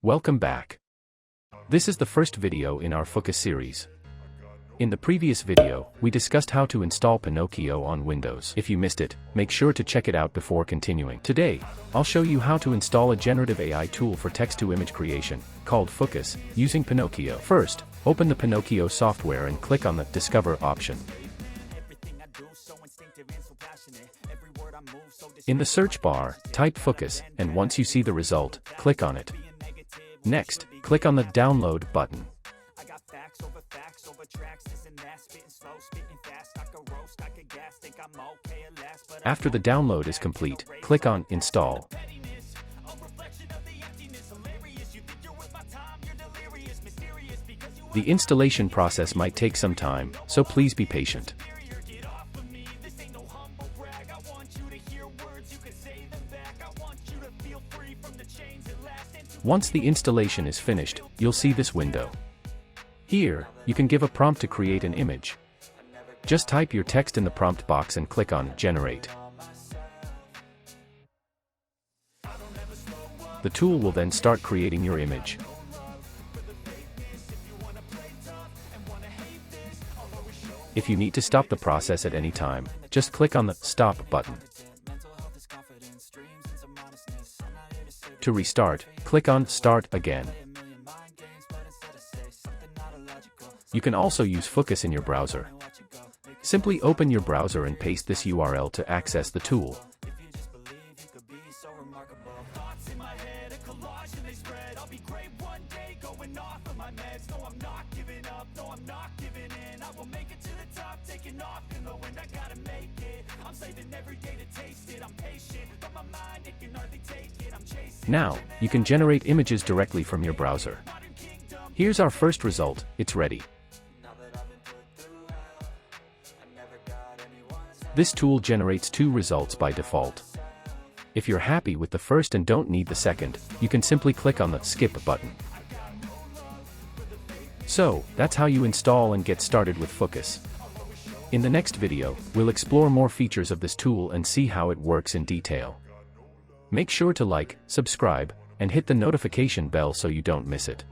Welcome back. This is the first video in our Fooocus series. In the previous video, we discussed how to install Pinokio on Windows. If you missed it, make sure to check it out before continuing. Today, I'll show you how to install a generative AI tool for text-to-image creation, called Fooocus, using Pinokio. First, open the Pinokio software and click on the Discover option. In the search bar, type Fooocus, and once you see the result, click on it. Next, click on the Download button. After the download is complete, click on Install. The installation process might take some time, so please be patient. Once the installation is finished, you'll see this window. Here, you can give a prompt to create an image. Just type your text in the prompt box and click on Generate. The tool will then start creating your image. If you need to stop the process at any time, just click on the Stop button. To restart, click on Start again. You can also use Fooocus in your browser. Simply open your browser and paste this URL to access the tool. Now, you can generate images directly from your browser. Here's our first result, it's ready. This tool generates 2 results by default. If you're happy with the first and don't need the second, you can simply click on the Skip button. So, that's how you install and get started with Fooocus. In the next video, we'll explore more features of this tool and see how it works in detail. Make sure to like, subscribe, and hit the notification bell so you don't miss it.